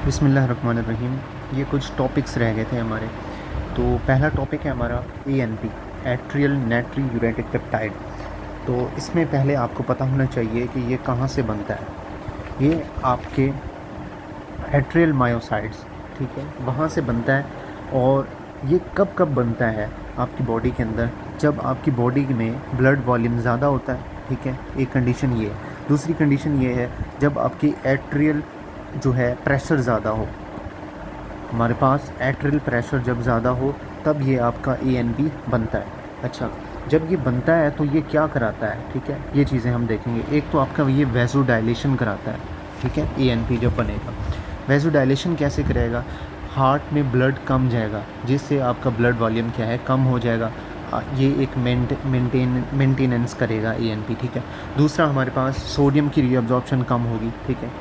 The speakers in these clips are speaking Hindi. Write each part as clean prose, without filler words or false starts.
बिस्मिल्लाहिर्रहमानिर्रहीम। ये कुछ टॉपिक्स रह गए थे हमारे। तो पहला टॉपिक है हमारा एएनपी, एट्रियल नाइट्री यूरेटिक पेप्टाइड। तो इसमें पहले आपको पता होना चाहिए कि ये कहाँ से बनता है। ये आपके एट्रियल मायोसाइट्स, ठीक है, वहाँ से बनता है। और ये कब कब बनता है आपकी बॉडी के अंदर? जब आपकी बॉडी में ब्लड वॉल्यूम ज़्यादा होता है, ठीक है, एक कंडीशन ये है। दूसरी कंडीशन ये है जब आपकी एट्रियल जो है प्रेशर ज़्यादा हो। हमारे पास एट्रियल प्रेशर जब ज़्यादा हो तब ये आपका एएनपी बनता है। अच्छा, जब ये बनता है तो ये क्या कराता है, ठीक है, ये चीज़ें हम देखेंगे। एक तो आपका ये वेसोडाइलेशन कराता है, ठीक है। एएनपी जब बनेगा, वेसोडाइलेशन कैसे करेगा? हार्ट में ब्लड कम जाएगा, जिससे आपका ब्लड वॉल्यूम क्या है, कम हो जाएगा। ये एक मेंटेनेंस करेगा एएनपी, ठीक है। दूसरा, हमारे पास सोडियम की रीअब्जॉर्प्शन कम होगी, ठीक है।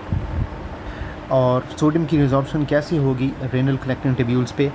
और सोडियम की रिजॉर्प्शन कैसी होगी? रेनल कलेक्टिंग ट्यूब्यूल्स पे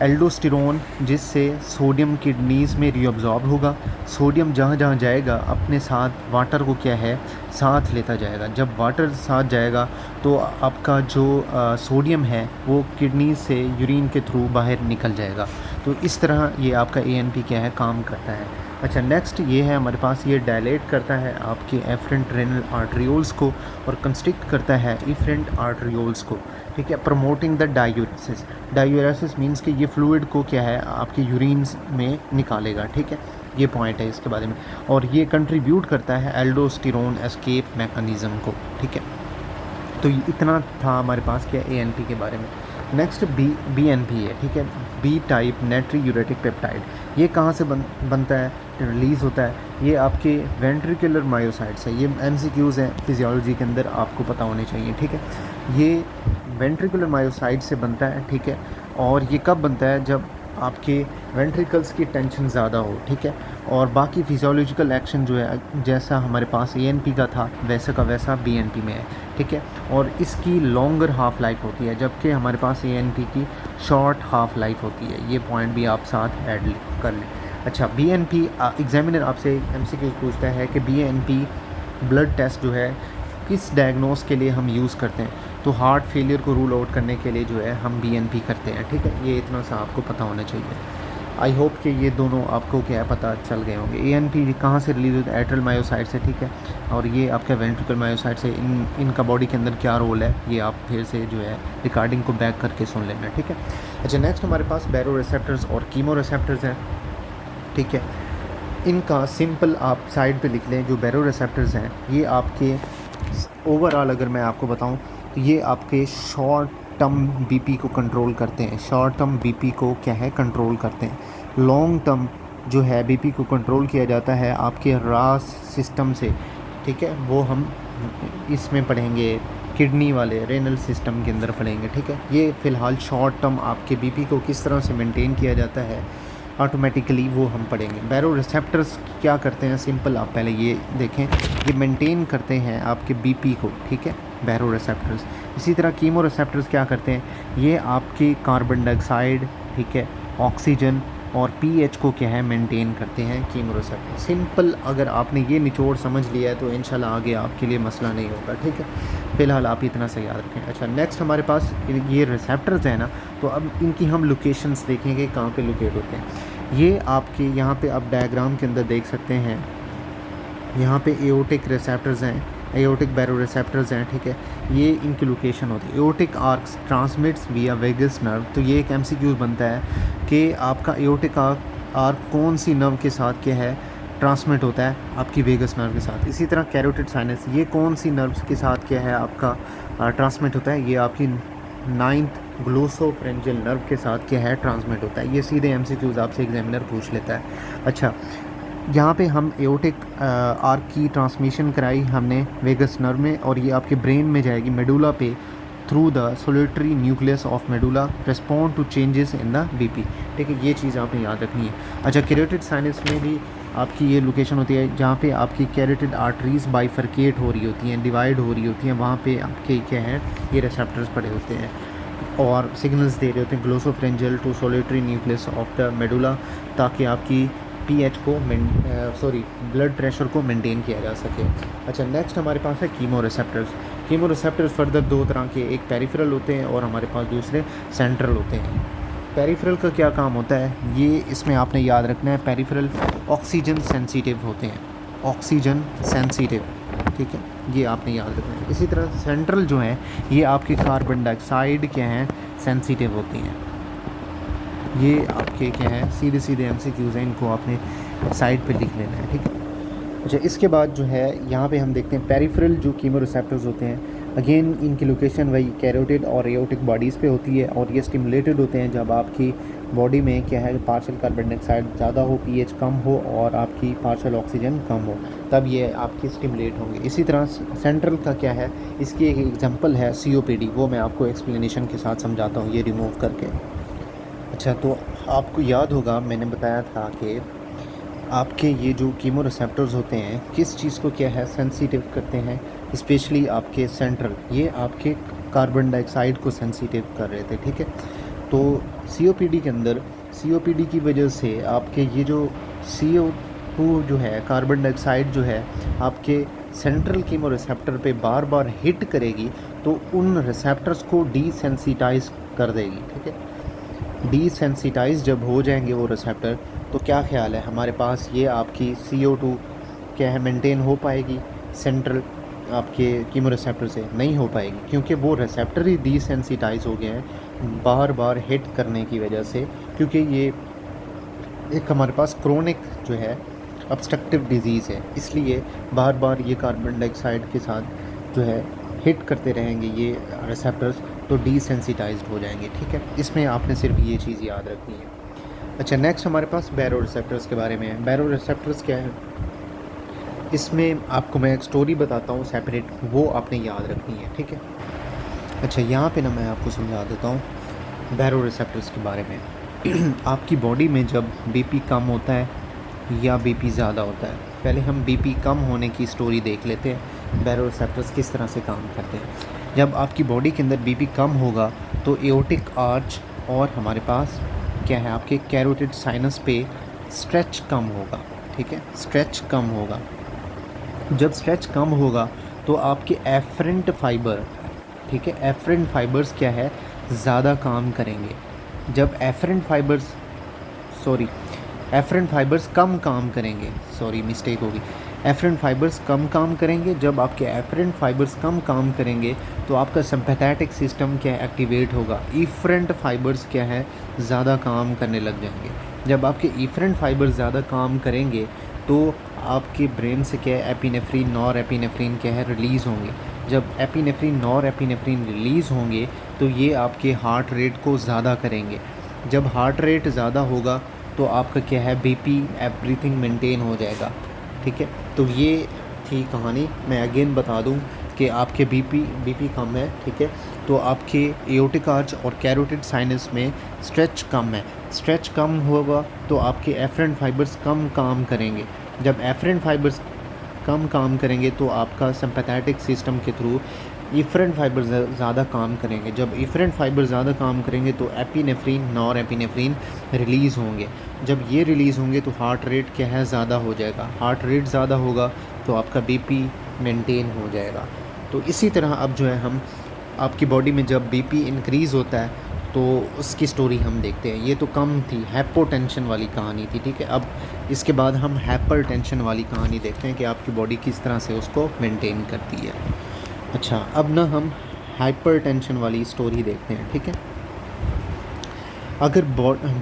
एल्डोस्टेरोन, जिससे सोडियम किडनीज़ में रीअब्जॉर्ब होगा। सोडियम जहाँ जहाँ जाएगा अपने साथ वाटर को क्या है, साथ लेता जाएगा। जब वाटर साथ जाएगा तो आपका जो सोडियम है वो किडनी से यूरिन के थ्रू बाहर निकल जाएगा। तो इस तरह ये आपका एएनपी क्या है, काम करता है। अच्छा, नेक्स्ट ये है हमारे पास, ये डायलेट करता है आपके एफरेंट रेनल आर्टरियोल्स को और कंस्ट्रिक्ट करता है इफरेंट आर्टरियोल्स को, ठीक है, promoting the diuresis. Diuresis means कि ये फ्लूइड को क्या है आपके यूरिन्स में निकालेगा, ठीक है। ये पॉइंट है इसके बारे में। और ये कंट्रीब्यूट करता है एल्डोस्टेरोन एस्केप मैकेनिज़्म को, ठीक है। तो इतना था हमारे पास क्या एएनपी के बारे में। नेक्स्ट बीएनपी है, ठीक है, बी टाइप नाइट्री यूरेटिक पेप्टाइड। ये कहाँ से बनता है, रिलीज़ होता है? ये आपके वेंट्रिकुलर मायोसाइट्स है। ये एमसीक्यूज़ हैं फिजियोलॉजी के अंदर, आपको पता होने चाहिए, ठीक है। ये वेंट्रिकुलर मायोसाइट से बनता है, ठीक है। और ये कब बनता है? जब आपके वेंट्रिकल्स की टेंशन ज़्यादा हो, ठीक है। और बाकी फिजियोलॉजिकल एक्शन जो है, जैसा हमारे पास एएनपी का था वैसे का वैसा बीएनपी में है, ठीक है। और इसकी लॉन्गर हाफ लाइफ होती है, जबकि हमारे पास एएनपी की शॉर्ट हाफ लाइफ होती है। ये पॉइंट भी आप साथ ऐड कर लें। अच्छा, बीएनपी एग्जामिनर आपसे एमसीक्यू पूछता है कि बीएनपी ब्लड टेस्ट जो है किस डायग्नोस के लिए हम यूज़ करते हैं? तो हार्ट फेलियर को रूल आउट करने के लिए जो है हम बीएनपी करते हैं, ठीक है। ये इतना सा आपको पता होना चाहिए। आई होप कि ये दोनों आपको क्या है पता चल गए होंगे। एएनपी कहाँ से रिलीज होता है? एट्रियल मायोसाइट से, ठीक है। और ये आपका वेंट्रिकल मायोसाइट से। इनका बॉडी के अंदर क्या रोल है, ये आप फिर से जो है रिकॉर्डिंग को बैक करके सुन लेना, ठीक है। अच्छा, नेक्स्ट हमारे पास बैरो रिसेप्टर्स और कीमो रिसेप्टर्स हैं, ठीक है। इनका सिंपल आप साइड पे लिख लें। जो बैरो रिसेप्टर्स हैं ये आपके ओवरऑल अगर मैं आपको बताऊं तो ये आपके शॉर्ट टर्म बीपी को कंट्रोल करते हैं। शॉर्ट टर्म बीपी को क्या है, कंट्रोल करते हैं। लॉन्ग टर्म जो है बीपी को कंट्रोल किया जाता है आपके रास सिस्टम से, ठीक है। वो हम इसमें पढ़ेंगे, किडनी वाले रेनल सिस्टम के अंदर पढ़ेंगे, ठीक है। ये फ़िलहाल शॉर्ट टर्म आपके बीपी को किस तरह से मेंटेन किया जाता है ऑटोमेटिकली वो हम पढ़ेंगे। बैरो रिसेप्टर्स क्या करते हैं, सिंपल आप पहले ये देखें, ये मेंटेन करते हैं आपके बीपी को, ठीक है, बैरो रिसेप्टर्स। इसी तरह कीमो रिसेप्टर्स क्या करते हैं, ये आपके कार्बन डाइऑक्साइड, ठीक है, ऑक्सीजन और पीएच को क्या है, मेंटेन करते हैं कीमो रिसेप्टर। सिंपल, अगर आपने ये निचोड़ समझ लिया है तो इंशाल्लाह आगे आपके लिए मसला नहीं होगा, ठीक है। फ़िलहाल आप इतना से याद रखें। अच्छा, नेक्स्ट हमारे पास ये रिसेप्टर्स हैं ना, तो अब इनकी हम लोकेशंस देखेंगे कहाँ पे लोकेट होते हैं। ये आपके यहाँ पे आप डायग्राम के अंदर देख सकते हैं, यहाँ पे एओर्टिक रिसेप्टर्स हैं, एओर्टिक बैरो रिसेप्टर्स हैं, ठीक है। ये इनकी लोकेशन होती है। एओर्टिक आर्क्स ट्रांसमिट्स विया वेगस नर्व। तो ये एक एमसीक्यू बनता है कि आपका एओर्टिक आर्क कौन सी नर्व के साथ क्या है, ट्रांसमिट होता है आपकी वेगस नर्व के साथ। इसी तरह कैरोटिड साइनस, ये कौन सी नर्व्स के साथ क्या है आपका ट्रांसमिट होता है, ये आपकी 9th ग्लोसोफ्रेंजियल नर्व के साथ क्या है, ट्रांसमिट होता है। ये सीधे एमसीक्यूज़ आपसे एग्जामिनर पूछ लेता है। अच्छा, यहाँ पे हम एओर्टिक आर्क की ट्रांसमिशन कराई हमने वेगस नर्व में, और ये आपके ब्रेन में जाएगी मेडुला पे through the solitary nucleus of medulla, respond to changes in the BP, ठीक है। ये चीज़ आपने याद रखनी है। अच्छा, कैरोटिड साइनस में भी आपकी ये लोकेशन होती है जहाँ पे आपकी कैरोटिड आर्टरीज़ बाइफरकेट हो रही होती हैं, डिवाइड हो रही होती हैं, वहाँ पे आपके क्या है, ये रिसेप्टर्स पड़े होते हैं और सिग्नल्स दे रहे होते हैं glossopharyngeal to solitary nucleus of the medulla, ताकि आपकी पीएच को ब्लड प्रेशर को मेंटेन किया जा सके। अच्छा, नेक्स्ट हमारे पास है कीमो रिसेप्टर्स। कीमोरिसेप्टर्स फर्दर दो तरह के, एक पेरिफेरल होते हैं और हमारे पास दूसरे सेंट्रल होते हैं। पेरिफेरल का क्या काम होता है ये इसमें आपने याद रखना है। पेरिफेरल ऑक्सीजन सेंसिटिव होते हैं, ऑक्सीजन सेंसिटिव, ठीक है, ये आपने याद रखना है। इसी तरह सेंट्रल जो है ये आपके कार्बन डाइऑक्साइड क्या हैं, सेंसिटिव होती हैं। ये आपके क्या है, सीधे सीधे MCQs हैं, इनको आपने साइड पे लिख लेना है, ठीक है। अच्छा, इसके बाद जो है यहाँ पे हम देखते हैं पेरिफेरल जो कीमोरिसेप्टर्स होते हैं। अगेन इनकी लोकेशन वही कैरोटिड और एओर्टिक बॉडीज़ पे होती है और ये स्टिमुलेटेड होते हैं जब आपकी बॉडी में क्या है पार्शियल कार्बन डाइऑक्साइड ज़्यादा हो, pH कम हो और आपकी पार्शियल ऑक्सीजन कम हो, तब ये आपकी स्टिमुलेट होंगे। इसी तरह सेंट्रल का क्या है, इसकी एक एग्जांपल है COPD, वो मैं आपको एक्सप्लेनेशन के साथ समझाता हूँ ये रिमूव करके। अच्छा, तो आपको याद होगा मैंने बताया था कि आपके ये जो कीमोरिसेप्टर्स होते हैं किस चीज़ को क्या है सेंसिटिव करते हैं, स्पेशली आपके सेंट्रल, ये आपके कार्बन डाइऑक्साइड को सेंसिटिव कर रहे थे, ठीक है। तो COPD के अंदर COPD की वजह से आपके ये जो CO2 जो है, कार्बन डाइऑक्साइड जो है आपके सेंट्रल कीमोरिसेप्टर पे बार बार हिट करेगी तो उन रिसेप्टर्स को डीसेंसिटाइज कर देगी, ठीक है। डीसेंसिटाइज जब हो जाएंगे वो रिसेप्टर तो क्या ख्याल है हमारे पास ये आपकी CO2 क्या है मेंटेन हो पाएगी सेंट्रल आपके कीमोरिसेप्टर से? नहीं हो पाएगी, क्योंकि वो रिसेप्टर ही डीसेंसिटाइज हो गए हैं बार बार हिट करने की वजह से। क्योंकि ये एक हमारे पास क्रोनिक जो है ऑब्स्ट्रक्टिव डिजीज़ है, इसलिए बार बार ये कार्बन डाइऑक्साइड के साथ जो है हिट करते रहेंगे ये रिसेप्टर्स, तो डीसेंसिटाइज्ड हो जाएंगे, ठीक है। इसमें आपने सिर्फ ये चीज़ याद रखनी है। अच्छा, नेक्स्ट हमारे पास बैरो रिसेप्टर्स के बारे में है। बैरो रिसेप्टर्स क्या है, इसमें आपको मैं एक स्टोरी बताता हूँ सेपरेट, वो आपने याद रखनी है, ठीक है। अच्छा, यहाँ पे ना मैं आपको समझा देता हूँ बैरो रिसेप्टर्स के बारे में। आपकी बॉडी में जब BP कम होता है या BP ज़्यादा होता है, पहले हम BP कम होने की स्टोरी देख लेते हैं, बैरो रिसेप्टर्स किस तरह से काम करते हैं। जब आपकी बॉडी के अंदर BP कम होगा तो एओर्टिक आर्च और हमारे पास क्या है आपके कैरोटिड साइनस पे स्ट्रेच कम होगा, ठीक है, स्ट्रेच कम होगा। जब स्ट्रेच कम होगा तो आपके एफरेंट फाइबर, ठीक है, एफरेंट फाइबर्स क्या है ज़्यादा काम करेंगे। जब एफरेंट फाइबर्स कम काम करेंगे, सॉरी मिस्टेक होगी, एफरेंट फाइबर्स कम काम करेंगे। जब आपके एफरेंट फाइबर्स कम काम करेंगे तो आपका सिंपैथेटिक सिस्टम क्या है एक्टिवेट होगा, इफरेंट फाइबर्स क्या है ज़्यादा काम करने लग जाएंगे। जब आपके इफरेंट फाइबर्स ज़्यादा काम करेंगे तो आपके ब्रेन से क्या है एपिनेफ्रीन, नॉर एपिनेफ्रीन क्या है रिलीज़ होंगे। जब एपिनेफ्रीन, नॉर एपिनेफ्रीन रिलीज़ होंगे तो ये आपके हार्ट रेट को ज़्यादा करेंगे। जब हार्ट रेट ज़्यादा होगा तो आपका क्या है BP एवरीथिंग मेंटेन हो जाएगा, ठीक है। तो ये थी कहानी। मैं अगेन बता दूं कि आपके BP कम है, ठीक है, तो आपके एओर्टिक आर्च और कैरोटिड साइनस में स्ट्रेच कम है। स्ट्रेच कम होगा तो आपके एफरेंट फाइबर्स कम काम करेंगे। जब एफरेंट फाइबर्स कम काम करेंगे तो आपका सिंपैथेटिक सिस्टम के थ्रू इफरेंट फाइबर ज़्यादा काम करेंगे। जब इफरेंट फाइबर ज़्यादा काम करेंगे तो एपिनेफ्रीन, नॉर एपिनेफ्रीन रिलीज़ होंगे। जब ये रिलीज़ होंगे तो हार्ट रेट क्या है ज़्यादा हो जाएगा। हार्ट रेट ज़्यादा होगा तो आपका BP मेंटेन हो जाएगा। तो इसी तरह अब जो है हम आपकी बॉडी में जब BP इंक्रीज़ होता है तो उसकी स्टोरी हम देखते हैं। ये तो कम थी, हाइपोटेंशन वाली कहानी थी, ठीक है। अब इसके बाद हम हाइपरटेंशन वाली कहानी देखते हैं कि आपकी बॉडी किस तरह से उसको मेंटेन करती है। अच्छा, अब ना हम हाइपरटेंशन वाली स्टोरी देखते हैं, ठीक है। अगर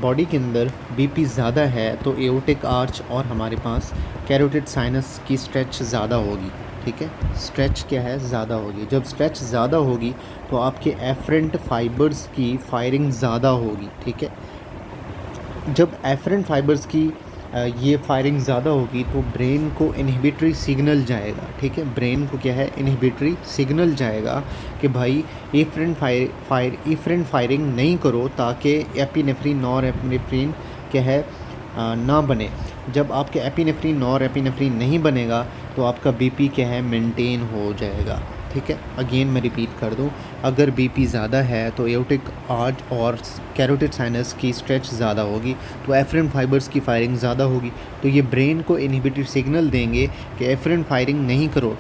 बॉडी के अंदर BP ज़्यादा है तो एओर्टिक आर्च और हमारे पास कैरोटिड साइनस की स्ट्रेच ज़्यादा होगी, ठीक है। स्ट्रेच क्या है ज़्यादा होगी। जब स्ट्रेच ज़्यादा होगी तो आपके एफरेंट फाइबर्स की फायरिंग ज़्यादा होगी, ठीक है। जब एफरेंट फाइबर्स की ये फायरिंग ज़्यादा होगी तो ब्रेन को इनहिबिटरी सिग्नल जाएगा, ठीक है। ब्रेन को क्या है इनहिबिटरी सिग्नल जाएगा कि भाई इफरेंट फायरिंग नहीं करो ताकि एपिनेफ्रीन, नॉर एपिनेफ्रीन क्या है ना बने। जब आपके एपिनेफ्रीन, नॉर एपिनेफ्रीन नहीं बनेगा तो आपका BP क्या है मेंटेन हो जाएगा, ठीक है। अगेन मैं रिपीट कर दूं, अगर BP ज़्यादा है तो एओर्टिक आर्च और कैरोटिड साइनस की स्ट्रेच ज़्यादा होगी तो एफरेंट फाइबर्स की फायरिंग ज़्यादा होगी। तो ये ब्रेन को इनहिबिटरी सिग्नल देंगे कि एफरेंट फायरिंग नहीं करो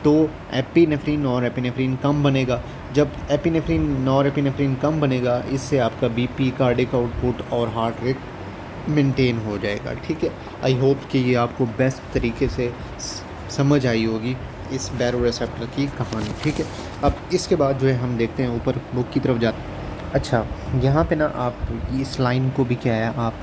तो एपिनेफ्रिन और एपिनेफ्रिन कम बनेगा। जब एपिनेफ्रिन नॉरएपिनेफ्रिन कम बनेगा, इससे आपका बीपी, कार्डियक आउटपुट और हार्ट रेट मेंटेन हो जाएगा। ठीक है, आई होप कि ये आपको बेस्ट तरीके से समझ आई होगी इस बैरोरेसेप्टर की कहानी। ठीक है, अब इसके बाद जो है हम देखते हैं ऊपर बुक की तरफ जाते हैं। अच्छा, यहाँ पे ना आप इस लाइन को भी क्या है आप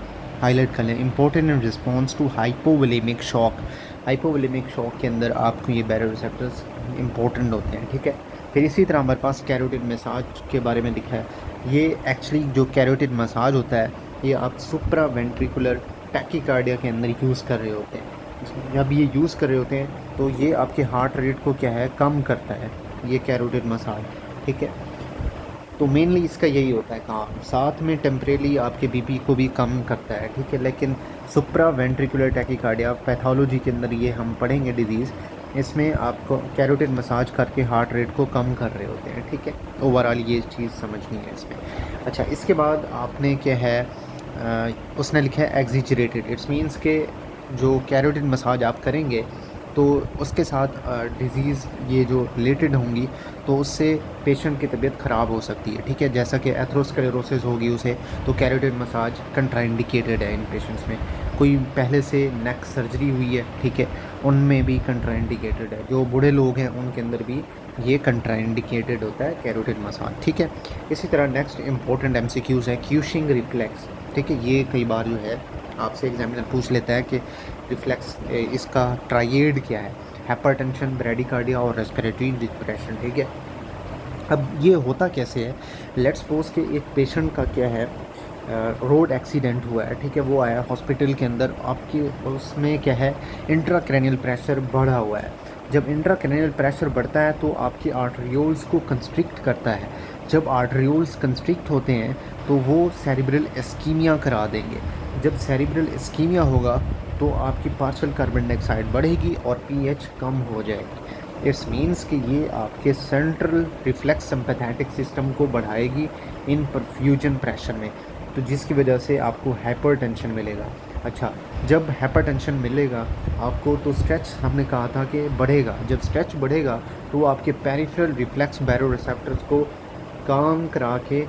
हाईलाइट कर लें, important in response to hypovolemic shock. Hypovolemic shock के अंदर आपको ये बैरोरेसेप्टर्स इंपॉर्टेंट होते हैं। ठीक है, फिर इसी तरह हमारे पास कैरोटिड मसाज के बारे में लिखा है। ये एक्चुअली जो कैरोटिड मसाज होता है, ये आप सुप्रा वेंट्रिकुलर टैकीकार्डिया के अंदर यूज़ कर रहे होते हैं। जब ये यूज़ कर रहे होते हैं तो ये आपके हार्ट रेट को क्या है कम करता है, ये कैरोटिड मसाज। ठीक है, तो मेनली इसका यही होता है काम, साथ में टेम्परेली आपके बीपी को भी कम करता है। ठीक है, लेकिन सुप्रा वेंट्रिकुलर टैकीकार्डिया पैथोलॉजी के अंदर ये हम पढ़ेंगे डिजीज़, इसमें आपको कैरोटिड मसाज करके हार्ट रेट को कम कर रहे होते हैं। ठीक है, ओवरऑल ये चीज़ समझनी है इसमें। अच्छा, इसके बाद आपने क्या है उसने लिखा है एक्जिजरेटेड, इट्स मीन्स के जो कैरोटिड मसाज आप करेंगे तो उसके साथ डिज़ीज़ ये जो रिलेटेड होंगी तो उससे पेशेंट की तबीयत ख़राब हो सकती है। ठीक है, जैसा कि एथरोस्क्लेरोसिस होगी उसे, तो कैरोटिड मसाज कंट्राइंडिकेटेड है इन पेशेंट्स में। कोई पहले से नेक सर्जरी हुई है, ठीक है, उनमें भी कंट्राइंडिकेटेड है। जो बूढ़े लोग हैं उनके अंदर भी ये कंट्राइंडिकेटेड होता है कैरोटिड मसाज। ठीक है, इसी तरह नेक्स्ट इंपॉर्टेंट एमसीक्यूज़ है क्यूशिंग रिफ्लेक्स। ठीक है, ये कई बार जो है आपसे एग्जामिनर पूछ लेता है कि रिफ्लेक्स इसका ट्राइएड क्या है, हाइपरटेंशन, ब्रेडिकार्डिया और रेस्पिरेटरी डिप्रेशन। ठीक है, अब ये होता कैसे है, लेट्स सपोज कि एक पेशेंट का क्या है रोड एक्सीडेंट हुआ है। ठीक है, वो आया हॉस्पिटल के अंदर, आपकी उसमें क्या है इंट्राक्रैनियल प्रेशर बढ़ा हुआ है। जब इंट्राक्रैनियल प्रेशर बढ़ता है तो आपकी आर्टरियोल्स को कंस्ट्रिक्ट करता है। जब आर्टरियोल्स कंस्ट्रिक्ट होते हैं तो वो सेरिब्रल इस्कीमिया करा देंगे। जब सेरिब्रल इस्कीमिया होगा तो आपकी पार्शियल कार्बन डाइऑक्साइड बढ़ेगी और पीएच कम हो जाएगी। इट्स मीन्स कि ये आपके सेंट्रल रिफ्लेक्स सिंपैथेटिक सिस्टम को बढ़ाएगी इन परफ्यूजन प्रेशर में, तो जिसकी वजह से आपको हाइपरटेंशन मिलेगा। अच्छा, जब हाइपरटेंशन मिलेगा आपको तो स्ट्रेच हमने कहा था कि बढ़ेगा। जब स्ट्रेच बढ़ेगा तो आपके पेरिफेरल रिफ्लेक्स बैरोरेसेप्टर्स को काम करा के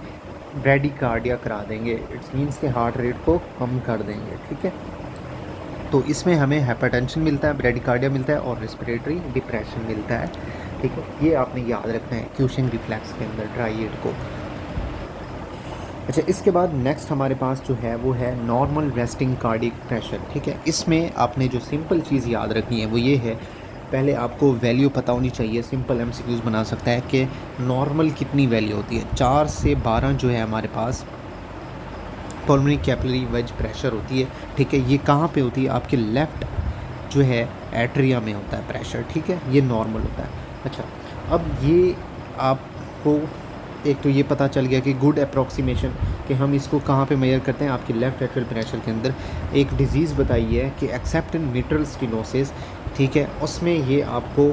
ब्रेडिकार्डिया करा देंगे। इट्स मीन्स के हार्ट रेट को कम कर देंगे। ठीक है, तो इसमें हमें हाइपरटेंशन मिलता है, ब्रेडिकार्डिया मिलता है और रेस्पिरेटरी डिप्रेशन मिलता है। ठीक है, ये आपने याद रखना है क्यूशिंग रिफ्लेक्स के अंदर ट्राइएड को। अच्छा, इसके बाद नेक्स्ट हमारे पास जो है वो है नॉर्मल रेस्टिंग कार्डियक प्रेशर। ठीक है, इसमें आपने जो सिंपल चीज़ याद रखनी है वो ये है, पहले आपको वैल्यू पता होनी चाहिए। सिंपल एमसीक्यूज़ बना सकता है कि नॉर्मल कितनी वैल्यू होती है। 4 से 12 जो है हमारे पास पल्मोनरी कैपिलरी वेज प्रेशर होती है। ठीक है, ये कहाँ पे होती है, आपके लेफ़्ट जो है एट्रिया में होता है प्रेशर। ठीक है, ये नॉर्मल होता है। अच्छा, अब ये आपको एक तो ये पता चल गया कि गुड अप्रॉक्सीमेशन कि हम इसको कहाँ पे मेजर करते हैं, आपके लेफ़्ट एट्रियल प्रेशर के अंदर। एक डिज़ीज़ बताई है कि एक्सेप्ट इन मिट्रल स्टेनोसिस, ठीक है, उसमें ये आपको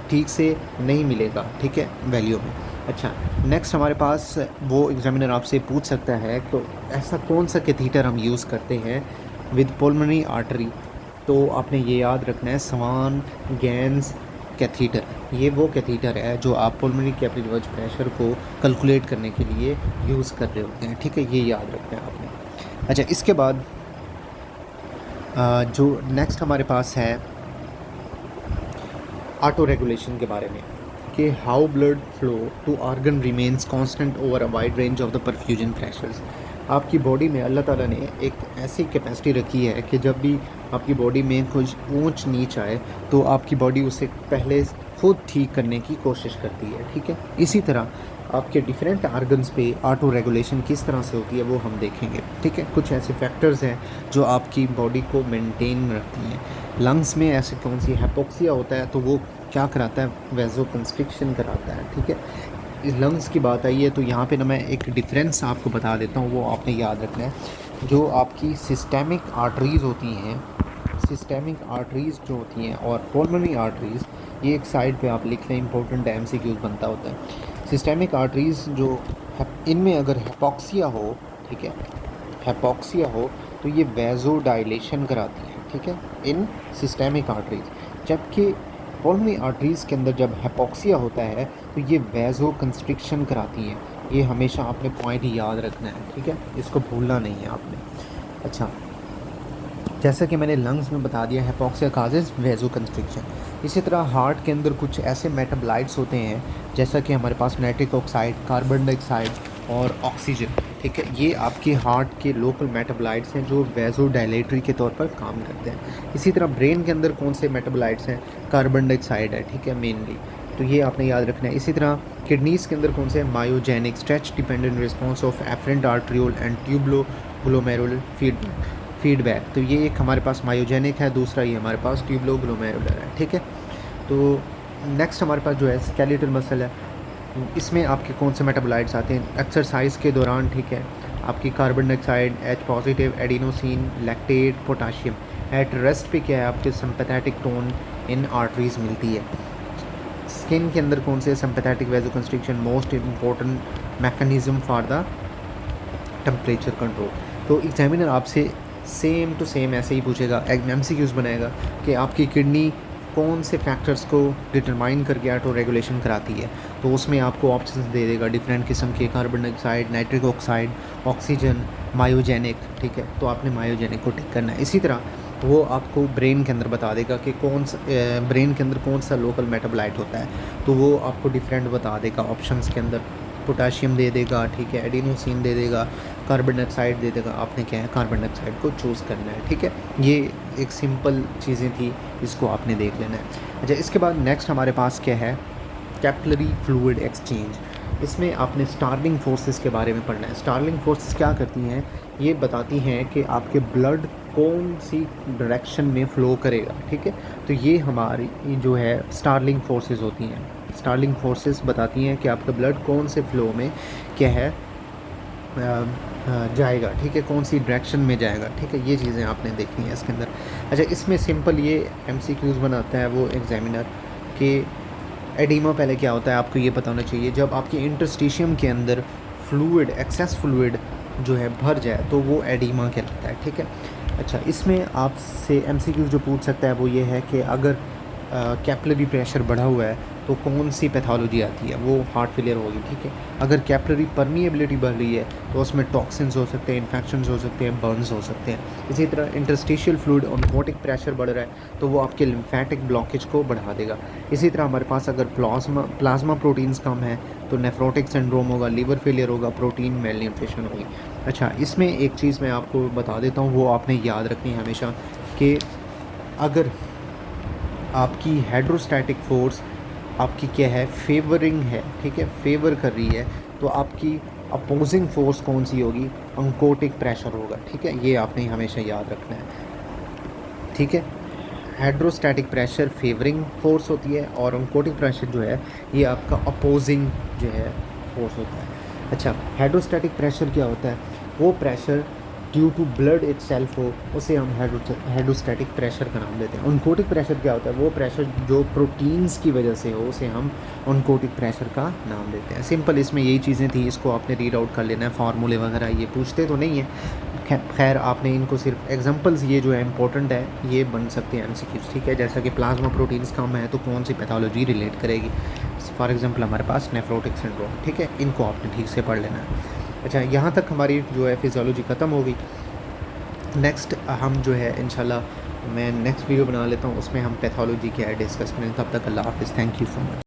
ठीक से नहीं मिलेगा। ठीक है, वैल्यू में। अच्छा, नेक्स्ट हमारे पास वो एग्जामिनर आपसे पूछ सकता है तो ऐसा कौन सा कैथीटर हम यूज़ करते हैं विद पल्मोनरी आर्टरी, तो आपने ये याद रखना है स्वान गैंस कैथीटर। ये वो कैथीटर है जो आप पल्मोनरी कैपिलरी वेज प्रेशर को कैलकुलेट करने के लिए यूज़ कर रहे होते हैं। ठीक है, ये याद रखना है आपने। अच्छा, इसके बाद जो नेक्स्ट हमारे पास है ऑटो रेगुलेशन के बारे में कि how blood flow to organ remains constant over a wide range of the perfusion pressures. आपकी बॉडी में अल्लाह ताला ने एक ऐसी कैपेसिटी रखी है कि जब भी आपकी बॉडी में कुछ ऊंच नीच आए तो आपकी बॉडी उसे पहले खुद ठीक करने की कोशिश करती है। ठीक है, इसी तरह आपके डिफरेंट आर्गन्स पे ऑटो रेगुलेशन किस तरह से होती है वो हम देखेंगे। ठीक है, कुछ ऐसे फैक्टर्स हैं जो आपकी बॉडी को मेंटेन रखती हैं। लंग्स में ऐसे कौन सी हाइपोक्सिया होता है तो वो क्या कराता है, वेजो कंस्ट्रिक्शन कराता है। ठीक है, इस लंग्स की बात आई है तो यहाँ पे ना मैं एक डिफरेंस आपको बता देता हूँ, वो आपने याद रखना है। जो आपकी सिस्टेमिक आर्टरीज़ होती हैं, सिस्टेमिक आर्टरीज़ जो होती हैं और पल्मोनरी आर्टरीज़, ये एक साइड पे आप लिख लें, इंपॉर्टेंट एमसीक्यूज़ बनता होता है। सिस्टेमिक आर्टरीज़ जो इनमें अगर हिपोक्सिया हो, ठीक है, हिपोक्सिया हो तो ये वेजो डायलेशन कराती है। ठीक है, इन सिस्टेमिक आर्टरीज़, जबकि पल्मोनरी आर्टरीज़ के अंदर जब हाइपोक्सिया होता है तो ये वैज़ो कंस्ट्रिक्शन कराती हैं। ये हमेशा आपने पॉइंट याद रखना है, ठीक है, इसको भूलना नहीं है आपने। अच्छा, जैसा कि मैंने लंग्स में बता दिया, हाइपोक्सिया काजेज वैज़ो कंस्ट्रिक्शन। इसी तरह हार्ट के अंदर कुछ ऐसे मेटाबोलाइट्स होते हैं जैसा कि हमारे पास नाइट्रिक ऑक्साइड, कार्बन डाइऑक्साइड और ऑक्सीजन, ठीक है। ये आपके हार्ट के लोकल मेटाबोलाइट्स हैं जो वैज़ो डायलेटरी के तौर पर काम करते हैं। इसी तरह ब्रेन के अंदर कौन से मेटाबोलाइट्स हैं, कार्बन डाइऑक्साइड है, ठीक है, मेनली, तो ये आपने याद रखना है। इसी तरह किडनीज़ के अंदर कौन से, myogenic stretch dependent response of efferent arteriole and tubuloglomerular feedback. तो ये एक हमारे पास मायोजेनिक है, दूसरा ये हमारे पास ट्यूबलो ग्लोमेरुलर है, ठीक है। तो नेक्स्ट हमारे पास जो है स्केलेटल मसल है, इसमें आपके कौन से मेटाबोलाइट्स आते हैं एक्सरसाइज के दौरान, ठीक है, आपकी carbon dioxide, H positive, adenosine, lactate, potassium. At rest पे क्या है, आपके सिंपैथेटिक टोन इन आर्टरीज मिलती है। स्किन के अंदर कौन से, sympathetic vasoconstriction most important mechanism for the temperature control. तो एग्जामिनर आपसे सेम टू सेम ऐसे ही पूछेगा, MCQs बनाएगा कि आपकी किडनी कौन से फैक्टर्स को डिटरमाइन करके ऑटो रेगुलेशन कराती है। तो उसमें आपको ऑप्शंस दे देगा डिफरेंट किस्म के, carbon dioxide, nitric oxide, oxygen, myogenic, ठीक है, तो आपने मायोजेनिक को टिक करना है। इसी तरह वो आपको ब्रेन के अंदर बता देगा कि कौन सा ब्रेन के अंदर कौन सा लोकल मेटाबोलाइट होता है, तो वो आपको डिफरेंट बता देगा ऑप्शंस के अंदर। पोटाशियम दे देगा, ठीक है, एडिनोसिन दे देगा, कार्बन डाइऑक्साइड दे देगा, आपने क्या है कार्बन डाइऑक्साइड को चूज़ करना है, ठीक है। ये एक सिंपल चीज़ें थी, इसको आपने देख लेना है। अच्छा, इसके बाद नेक्स्ट हमारे पास क्या है, कैपिलरी फ्लूइड एक्सचेंज। इसमें आपने स्टार्लिंग फोर्सेस के बारे में पढ़ना है। स्टार्लिंग फोर्सेस क्या करती हैं, ये बताती हैं कि आपके ब्लड कौन सी डायरेक्शन में फ़्लो करेगा, ठीक है। तो ये हमारी जो है स्टार्लिंग फोर्सेस होती हैं। स्टार्लिंग फोर्सेस बताती हैं कि आपका ब्लड कौन से फ़्लो में क्या है जाएगा, ठीक है, कौन सी डायरेक्शन में जाएगा, ठीक है। ये चीज़ें आपने देखनी है इसके अंदर। अच्छा, इसमें सिंपल ये MCQs बनाता है वो एग्जामिनर कि एडिमा पहले क्या होता है आपको ये पता होना चाहिए। जब आपके इंटरस्टिशियम के अंदर फ्लूइड, एक्सेस फ्लूइड जो है भर जाए तो वो एडिमा कहलाता है, ठीक है। अच्छा, इसमें आपसे MCQs जो पूछ सकता है वो ये है कि अगर कैपिलरी प्रेशर बढ़ा हुआ है तो कौन सी पैथोलॉजी आती है, वो हार्ट फेलियर होगी, ठीक है। अगर कैपिलरी परमिएबिलिटी बढ़ रही है तो उसमें टॉक्सिन्स हो सकते हैं, इन्फेक्शंस हो सकते हैं, बर्न्स हो सकते हैं। इसी तरह इंटरस्टिशियल फ्लूइड ऑन्कोटिक प्रेशर बढ़ रहा है तो वो आपके लिम्फेटिक ब्लॉकेज को बढ़ा देगा। इसी तरह हमारे पास अगर प्लाज्मा प्रोटीन्स कम है तो नेफ्रोटिक सिंड्रोम होगा, लीवर फेलियर होगा, प्रोटीन मेलन्यूट्रिशन होगी। अच्छा, इसमें एक चीज़ मैं आपको बता देता हूँ, वो आपने याद रखनी है हमेशा कि अगर आपकी हाइड्रोस्टैटिक फोर्स आपकी क्या है, फेवरिंग है, ठीक है, फेवर कर रही है, तो आपकी अपोजिंग फोर्स कौन सी होगी, अंकोटिक प्रेशर होगा, ठीक है। ये आपने हमेशा याद रखना है, ठीक है। हाइड्रोस्टैटिक प्रेशर फेवरिंग फोर्स होती है और अंकोटिक प्रेशर जो है ये आपका अपोजिंग जो है फोर्स होता है। अच्छा, हाइड्रोस्टैटिक प्रेशर क्या होता है, वो pressure due to blood itself हो, उसे हम हाइड्रोस्टैटिक प्रेशर का नाम देते हैं। ऑनकोटिक प्रेशर क्या होता है, वो प्रेशर जो प्रोटीन्स की वजह से हो, उसे हम ऑनकोटिक प्रेशर का नाम देते हैं। सिंपल इसमें यही चीज़ें थी, इसको आपने रीड आउट कर लेना है। फार्मूले वगैरह ये पूछते तो नहीं है, खैर आपने इनको सिर्फ एग्जांपल्स ये जो है इंपॉर्टेंट है ये बन सकते हैं MCQs, ठीक है। जैसा कि प्लाज्मा प्रोटीन्स कम है तो कौन सी पैथोलॉजी रिलेट करेगी, फॉर एग्जांपल हमारे पास नेफ्रोटिक सिंड्रोम, ठीक है। इनको आपने ठीक से पढ़ लेना है। अच्छा, यहाँ तक हमारी जो है फिजियोलॉजी ख़त्म हो गई। नेक्स्ट हम जो है इंशाल्लाह मैं नेक्स्ट वीडियो बना लेता हूँ, उसमें हम पैथोलॉजी क्या है डिस्कस करें। तब तक अल्लाह हाफ़िज़, थैंक यू सो मच।